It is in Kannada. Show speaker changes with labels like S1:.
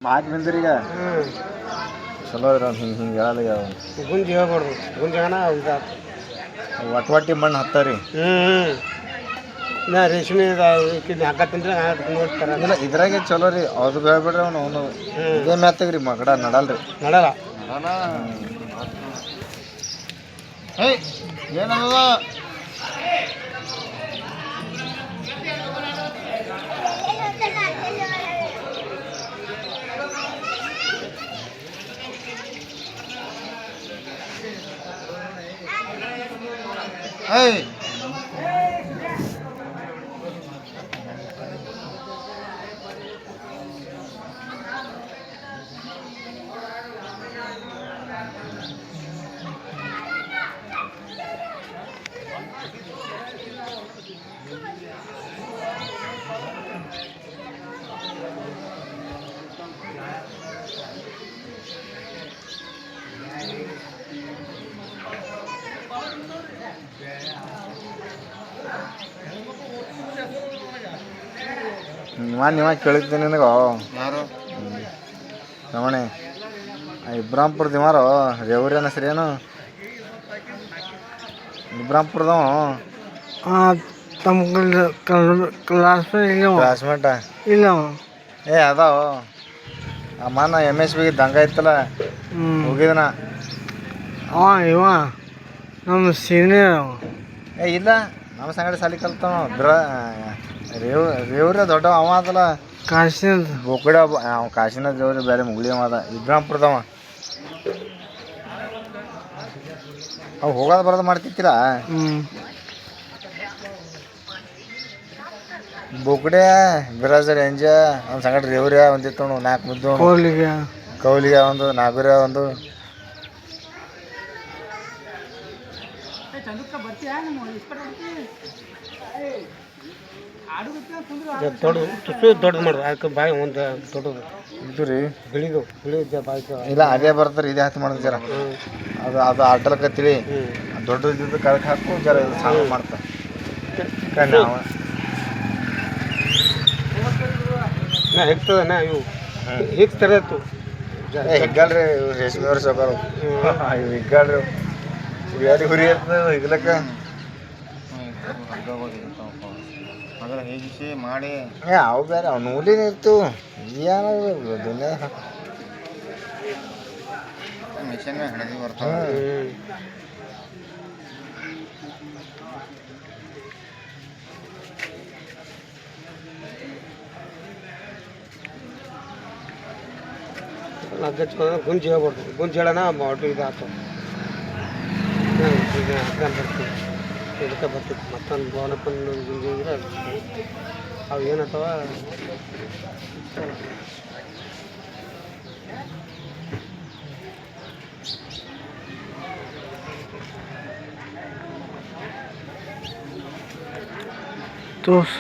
S1: ಮಾತು ಬಂದ್ರೀಗ ಚಲೋ ಇರೋ ಹಿಂಗೆ ಹೇಳಲ್ಲ
S2: ಗುಂಜಿ ಹೇಳ್ಬಾರ್ದು ಗುಂಜಾನ
S1: ಒಟ್ಟಿ ಮಣ್ಣು ಹತ್ತರಿ
S2: ನಾ ರೇಷ್ಮೆ ಹಾಕತ್ತಂದ್ರೆ ನೋಡ್ತಾರ
S1: ಇಲ್ಲ ಇದ್ರಾಗೆ ಚಲೋ ರೀ ಅದು ಹೇಳ್ಬಿಡ್ರಿ ಅವನು ಇದೇ ಮ್ಯಾತಾಗ್ರಿ ಮಗಡ ನಡಲ್ರಿ
S2: ನಡಲ್ಲ
S1: ಏನದ Hey! ನೀವ ಕೇಳಿದ್ದೆ ನಿನಗ
S2: ಯಾರು
S1: ರಮಣೆ ಇಬ್ರಾಂಪುರದ ಇಮಾರೋ ರೇವರಿ ಹೆಸರು ಏನು ಇಬ್ರಾಂಪುರದವ
S2: ತಮ್ಮ
S1: ಕ್ಲಾಸ್ಮೇಟ
S2: ಇಲ್ಲ
S1: ಏ ಅದಾವ ಅಮ್ಮನ MSB ದಂಗ ಇತ್ತಲ್ಲ ಹೋಗಿದನ
S2: ಇವ ನಮ್ಮ ಸೀನಿಯರ್
S1: ಏ ಇಲ್ಲ ನಮ್ಮ ಸಂಗಡಿ ಸಾಲಿ ಕಲ್ತಾವ ರೇವ್ರಿ ದೊಡ್ಡ ಅವ ಅದಲ್ಲ
S2: ಕಾಶಿನ
S1: ಬೋಕಡ ಅವ ಕಾಶಿನ ದೇವ್ರಿ ಬೇರೆ ಮುಗುಳಿ ಅವ ಅದ ಇಬ್ರಾಂಪುರದವ ಅವು ಹೋಗೋದು ಬರೋದು ಮಾಡ್ತಿತ್ತೀರ ಬೋಕಡೆ ಬಿರಾಜರ್ ಎಂಜ ಅವ್ನ ಸಂಗಡ ರೇವ್ರಿ ಒಂದಿತ್ತು 4 ಮುದ್ದು ಕೌಲಿಗೆ ಒಂದು ನಾಗೂರ ಒಂದು
S2: ದೊಡ್ಡದು ಮಾಡ್ರಿ ಅದಕ್ಕೆ ಬಾಯಿ ಒಂದು ದೊಡ್ಡದು
S1: ಇದು ರೀ
S2: ಬಿಳಿದು ಬಾಯಿ
S1: ಇಲ್ಲ ಅದೇ ಬರ್ತಾರೆ ಇದೇ ಹತ್ತಿ ಮಾಡೋದು ಜರ ಅದು ಆಟಲಕತ್ತೀರಿ ದೊಡ್ಡದು ಇದ್ದು ಕರೆಕ್ಟ್ ಹಾಕು ಜರ ಸಾಂಗ್ ಮಾಡ್ತಾರೆ ನಾವು
S2: ನಾ ಹೆಗ್ತದ ಇವು ಹೆಗ್ತಾರೆ
S1: ಹಿಗ್ಗಲ್ರಿ ರೇಷ್ಮೆ ಅವ್ರ ಸೊಕರು ಇವು ಹಿಗ್ಗಲ್ರಿ ಯಾರಿ ಹುರಿ ಇರ್ತದೆ ಹಿಗ್ಲಕ್ಕ ಹೇಗಿಸಿ ಮಾಡಿ ಅವು ಬೇರೆ ಅವು ನೂಲಿನ ಇರ್ತು ಏನೋ ದುನಿಯಾ ಮಿಷನ್ ಹಣದಿ ಬರ್ತಾವೆ
S2: ಗುಂಜಿ ಹೇಳ್ಬಾರ್ದು ಗುಂಜಿ ಹೇಳೋಣ ಆಟೋ ಇದು ಆತು ಬರ್ತೀವಿ ಇದಕ್ಕೆ ಬರ್ತಿತ್ತು ಮತ್ತೊಂದು ಬೋನಪ್ಪನ ಗುಂಜಿ ಅಂದ್ರೆ ಅವು ಏನತ್ತವ ತೋರ್ಸು